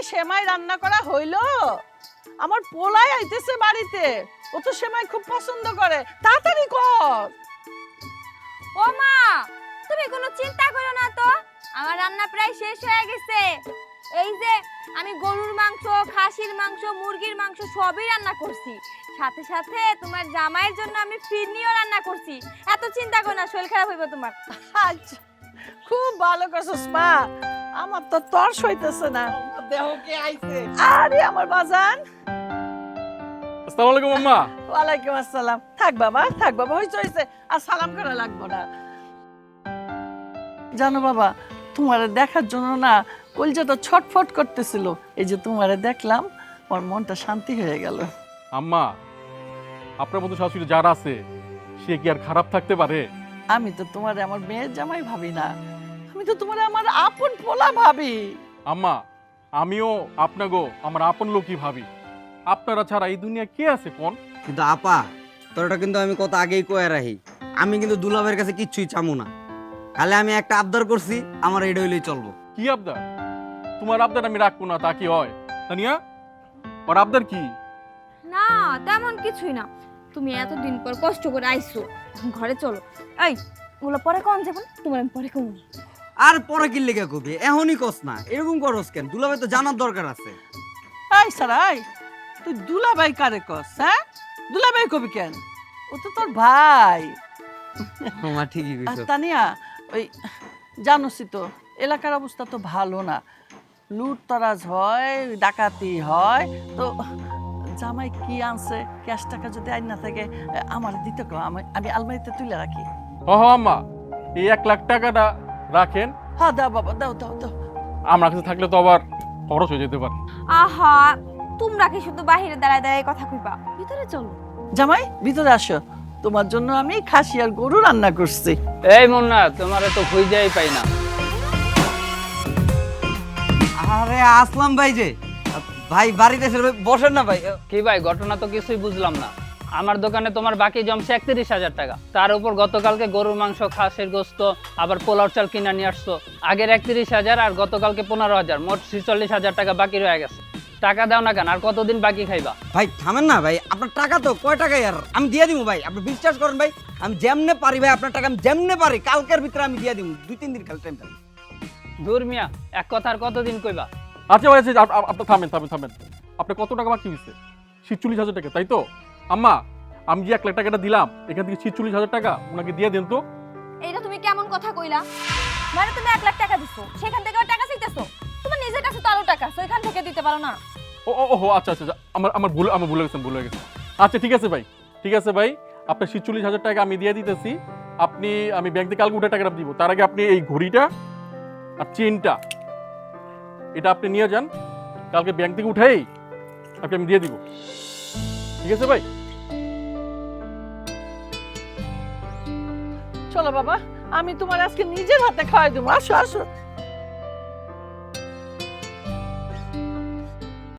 সেমাই রান্না করা হইলো? আমার পোলাই আইতেছে বাড়িতে, ও তো সেমাই খুব পছন্দ করে, তাড়াতাড়ি কর। ও মা, তুমি কোনো চিন্তা করো না তো, আমার রান্না প্রায় শেষ হয়ে গেছে। এই যে আমি গরুর মাংস, খাসির মাংস, মুরগির মাংস সবই রান্না করছি, সাথে সাথে তোমার জামাইয়ের জন্য আমি ফিরনিও রান্না করছি। এত চিন্তা করো না, শরীর খারাপ হইব তোমার। আচ্ছা, খুব ভালো করছিস মা, আমার তো তর সইতেছে না। দেহ কে আইছে? আরে আমার বাজান। আসসালামু আলাইকুম আম্মা। ওয়ালাইকুম আসসালাম। থাক বাবা, হইছে আর সালাম করা লাগবো না। জানো বাবা, তোমারে দেখার জন্য না কলজাটা ছটফট করতেছিল, এই যে তোমারে দেখলাম আমার মনটা শান্তি হয়ে গেল। আম্মা, আপনার মতো শাশুড়ি যার আছে সে কি আর খারাপ থাকতে পারে? আমি তো তোমারে আমার মেয়ের জামাই ভাবি না, আমি তো তোমারে আমার আপন পোলা ভাবি। আম্মা, আমিও আপনাগো আমার আপন লোকই ভাবি। আপনারা ছাড়া এই দুনিয়া কে আছে কোন? কিন্তু আপা, তোরটা কিন্তু আমি কত আগেই কয়ে রাখি, আমি কিন্তু দুলাভের কাছে কিচ্ছুই চামু না। খালি আমি একটা আবদার করছি, আমার এটা হইলেই চলবো। কি আবদার? তোমার আবদার আমি রাখবো না তা কি হয়? তানিয়া, ওর আবদার কি? না তেমন কিছুই না, তুমি এতদিন পর কষ্ট করে আইছো, ঘরে চলো। এই ওগুলো পরে কোন যাবেন, তোমার আমি পরে কম। আর পরে কি লেগে কবি, এখনই কস না, এরকম করস কেন? দুলাভাই তো জানার দরকার আছে। এই সারাই, তুই দুলাভাই কারে কস? হ্যাঁ, দুলাভাই কবি কেন? ও তো তোর ভাই। মা ঠিকই আর কইছো। তানিয়া, ওই জানোসই তো এলাকার অবস্থা তো ভালো না, লুটতরাজ হয়, ডাকাতি হয়, তো জামাই কি আনছে ক্যাশ টাকা যদি আইন না থাকে আমার দিতে কো, আমি আলমারিতে তুলে রাখি। হ আম্মা, এই 1 লাখ টাকাটা রাখেন। হ্যাঁ দাও বাবা, দাও। আমার কাছে থাকলে তো আবার খরচ হয়ে যেতে পারে। আহা, তোমরা কি শুধু বাহিরে দাঁড়ায় দাঁড়ায় কথা কইবা? ভিতরে চলো। জামাই ভিতরে আসো, তোমার জন্য আমি খাসি আর গরু রান্না করছি। এই মুন্না, তোমার তো খুঁজেই পাই না। আরে আসলাম ভাই, যে ভাই বাড়িতে এসে বসেন না ভাই। কি ভাই, ঘটনা তো কিছুই বুঝলাম না। আমার দোকানে তোমার বাকি জমছে 31,000 টাকা, তার উপর গতকালকে গরুর মাংস, খাসির গোস্ত, আবার পোলাও চাল কিনা নিয়ে আসছো। আগের 31,000 আর গতকালকে 15,000, মোট 46,000 টাকা বাকি রয়ে গেছে। টাকা দাও না কেন? আর কতদিন বাকি খাইবা? ভাই থামেন না ভাই, আপনার টাকা তো কয় টাকা আর আমি দিয়ে দিব ভাই, আপনি বিশ্বাস করেন ভাই, আমি যেমনে পারি ভাই, আপনার টাকা আমি যেমনে পারি কালকের ভিতরে আমি দিয়ে দিব, 2-3 দিন খালি টাইম পাই। দূর মিয়া, এক কথা আর কতদিন কইবা? আচ্ছা ভাই, আপনি থামেন। আপনি কত টাকা বাকি হয়েছে? 46,000 টাকা, তাই তো? আম্মা, আমি যে 1 লাখ টাকাটা দিলাম, এখান থেকে 46,000 টাকা ওনাকে দিয়ে দেন তো। এইটা তুমি কেমন কথা কইলা? মানে তুমি 1 লাখ টাকা দিছো, সেখান থেকে টাকা চাইতেছো? তোমার নিজের কাছে তো আরো টাকা আছে, ওইখান থেকে দিতে পারো না? ও আচ্ছা, আমার ভুলে গেছেন। আচ্ছা ঠিক আছে ভাই, আপনার 46,000 টাকা আমি দিয়ে দিতেছি। আমি ব্যাংক থেকে কালকে উঠে টাকাটা দিব। তার আগে আপনি এই ঘড়িটা আর চেনটা এটা আপনি নিয়ে যান, কালকে ব্যাংক থেকে উঠেই আমি দিয়ে দিব। ঠিক আছে ভাই? চলো বাবা, আমি তোমার আজকে নিজের হাতে খাওয়াই দেবো। আসো।